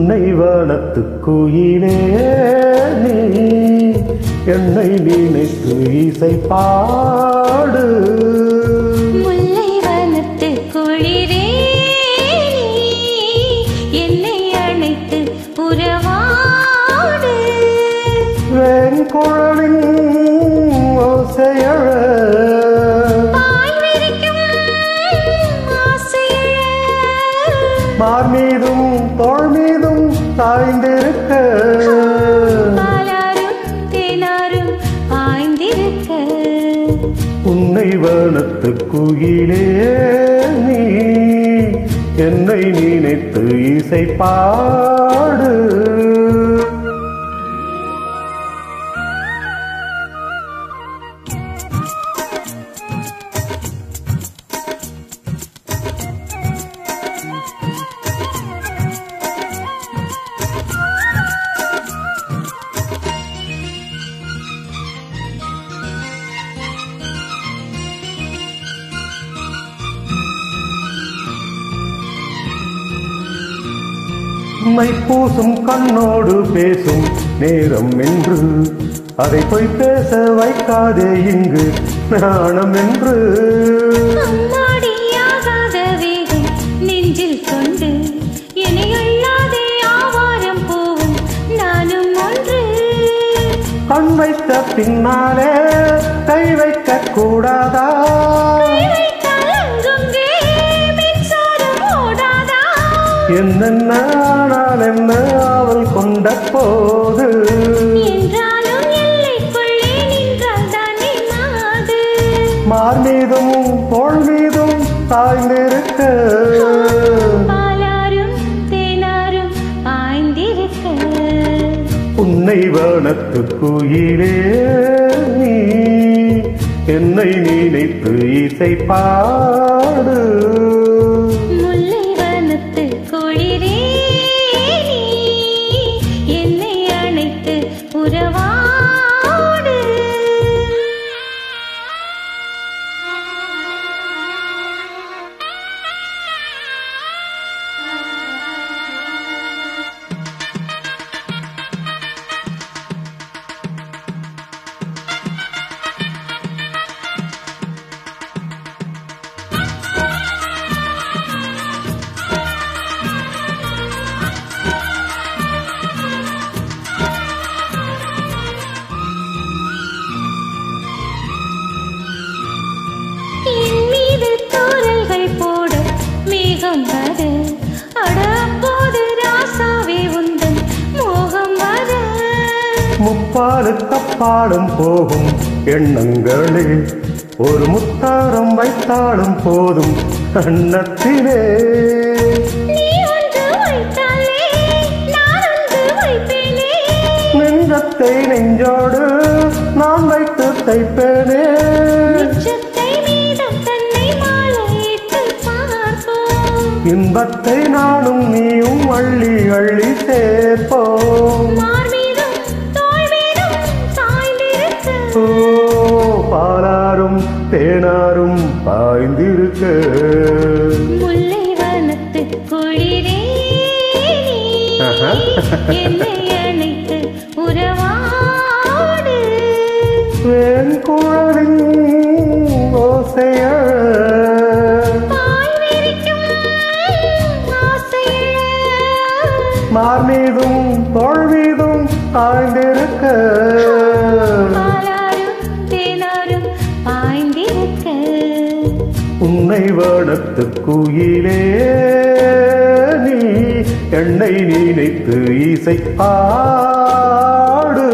உன்னை வனத்து குயிலே நீ என்னை நினைத்து இசை பாடு. முல்லை வனத்து குளிரே என்னை அணைத்து உறவாடு. வேங்குழலின் ஓசையழ மார் மீதும் தோள் மீதும் சாய்ந்திருக்க தேனாரும் பாய்ந்திருக்க. உன்னை வனத்து குயிலே நீ என்னை நினைத்து இசை பாடு. மை பூசும் கண்ணோடு பேசும் நேரம் என்று அதை போய் பேச வைக்காதே இங்கு நாணம் என்று. அம்மாடியாகாத வேகம் நெஞ்சில் கொண்டு என்னை அள்ளாதே ஆவாரம் போவும் நானும் ஒன்று. கண் வைத்த பின்னாலே கை வைக்க கூடாதா? என்னென்ன ஆனால் என்ன அவள் கொண்ட போது என்றாலும் எல்லைக்குள்ளே நின்றால் தானே மாது. மார் மீதும் தோள் மீதும் சாய்ந்திருக்க பாலாரும் தேனாரும் பாய்ந்திருக்க. உன்னை வனத்து குயிலே நீ என்னை நினைத்து இசை பாடு. முல்லை வனத்து குளிரே என்னை அணைத்து உறவாடு. என் மீது தூறல்கள் போட மேகம் வர அடப்போது ராசாவே உந்தன் மோகம் வர. முப்பாலு தப்பாலும் போகும் எண்ணங்களில் ஒரு முத்தாரம் வைத்தாலும் போதும் கண்ணத்திலே. நீ ஒன்று வைத்தாலே நான் ஒன்று வைப்பேனே. நெஞ்சத்தை நெஞ்சோடு நான் வைத்து தைப்பேனே. நிச்சத்தை மீதம் தன்னை மாலையிட்டு பார்ப்போம். இன்பத்தை நானும் நீயும் அள்ளி அள்ளி சேர்ப்போம். மார் மீதும் தோள் மீதும் சாய்ந்திருக்க. ஓ பாலாரும் தேனாரும் பாய்ந்திருக்க. முல்லை வனத்து குளிரே என்னை அணைத்து உறவாடு. வேங்குழலின் ஓசையழ மார் மீதும் தோள் மீதும் சாய்ந்திருக்க. தேனாரும் பாய்ந்திருக்க. உன்னை வனத்து குயிலே நீ என்னை நினைத்து இசை பாடு.